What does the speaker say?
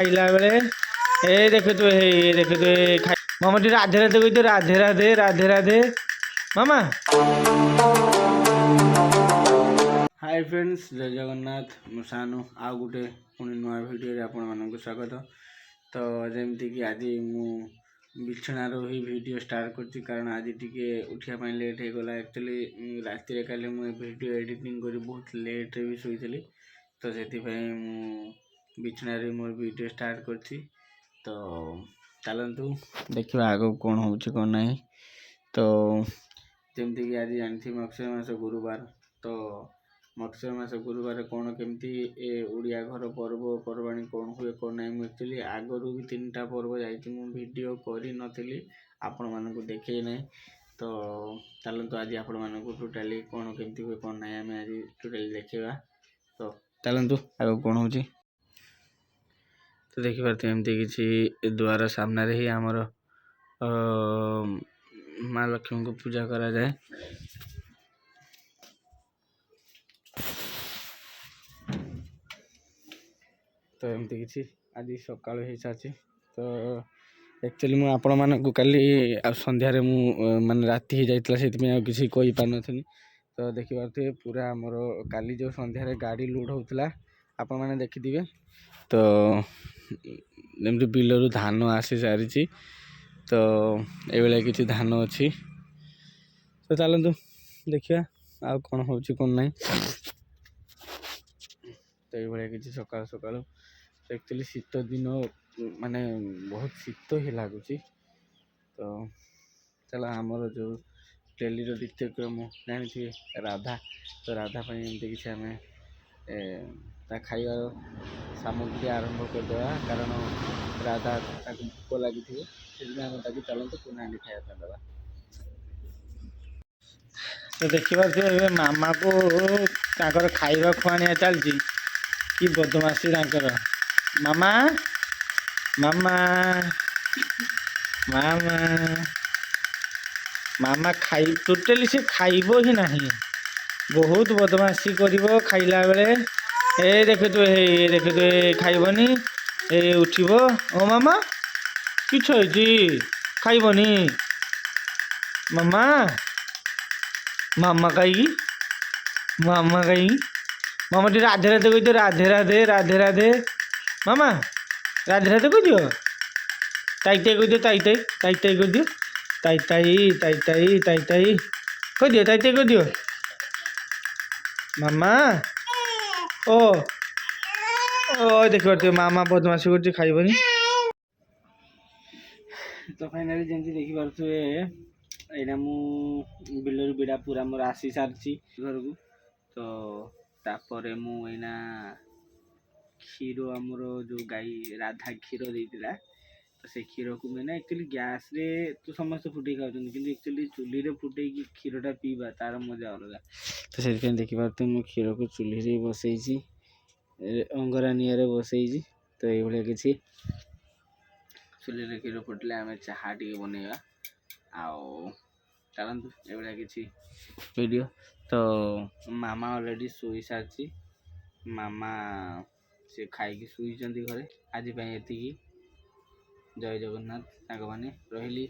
खाइला बेले ए देखे तु हे देखे तु मामा टी राधे राधे कही तो राधे राधे राधे राधे मामा। हाय फ्रेंड्स जय जगन्नाथ मुसानु आ गुटे पुणी नुआ भिडियो आपण मानक स्वागत। तो जमती कि आज मु बिछणार ही वीडियो स्टार्ट करछि कारण आज टिके उठिया लेट हो गला। एक्चुअली राति रे काले मु वीडियो एडिटिंग करी बहुत लेट रे भी सोईतली तो सेति पई मु बिछणार मोर वीडियो स्टार्ट करछि। तो चलतु देखिए आग कौन हो कौन नहीं। तो जमती कि आज जानथि मत्स्य मास गुरुवार तो मत्स्य मास गुरुवार कौन केमती ओडिया घर पर्व पर्वाणी कौन हुए कौन नहीं। मुझे एक्चुअली आगरू भी 3टा पर्व जाइए मु वीडियो करी नथिली आपण मानकु देखे नहीं। तो चलतु आज आपण मानकु टोटाली कौन केमती हुए कौन नहीं आम आज टोटाली देखा। तो चलतु आग कौन हो। तो देखिए एमती किसी द्वार सामने ही आमर माँ लक्ष्मी को पूजा करा जाए। तो एमती किसी आज सकाल हो सारी। तो एक्चुअली मुझे आपण मानक काली सन्धार माने राति ही जाइला से किसी कही पार नी। तो देखिए पूरा आमर काली जो सन्धार गाड़ी लोड होता आपण मैंने देखिथे। तो जमी बिलरू धान आसी सारी तो ये किसी धान अच्छी। तो चलतु देखिए आ कौन हो कौन नहीं। तो ये किसी सकाल सकाल एक्चुअली शीत दिन माने बहुत शीत ही लगुच। तो चल आमर जो डेली नित्य क्रम जानी राधा तो राधा एमती किसी आम खाइबार सामग्री आरंभ करदे कारण राधा भोक लगी से चलते पुना खाया दबा। तो देखिए मामा को खाइबा खुआनिया चलती कि बदमाशी मामा मामा मामा मामा खाई टोटाली से खाइब ही नहीं बहुत बदमाशी करिवो खाइला बेले ए देखे तु खाइबनी ए उठिबो ओ मामा किछ होइछि खाइबनी मामा मामा कही मामा मामा टी राधे राधे कही तो राधे राधे राधे राधे मामा राधे राधे कह दियो ताई ताई कह दियो ताई ताई ताई ताई कह दियो ताई ताई ताई ताई ताई ताई कह दियो ताई ताई कह दियो मामा ओ ओ देख पारे मामा बदमाशी कर खाइबनी। तो फाइनाली जमी देखिपे यहाँ मु बिलर बिड़ा पूरा मोर आसी सारी घर को। तो तापर मुना क्षीर आमर जो गाई राधा क्षीर देता तो से क्षीर को मैंने एक्चुअली गैस रे तो समस्त फुटे खाऊँ कि एक्चुअली चूल्ही रे फुटे क्षीरटा पीवा तार मजा अलग। तो से देखिपे मुझे क्षीर को चूल्ही रे बसई अंगरा निआरे बसई। तो ये किसी चूल्ही रे क्षीर फुटले आम चाहा टे बनइबा आउ चलतु ये किसी वीडियो। तो मामा ऑलरेडी सोई सारी मामा से खाई शुई घरे आज ये जय जगन्नाथ मैंने रही।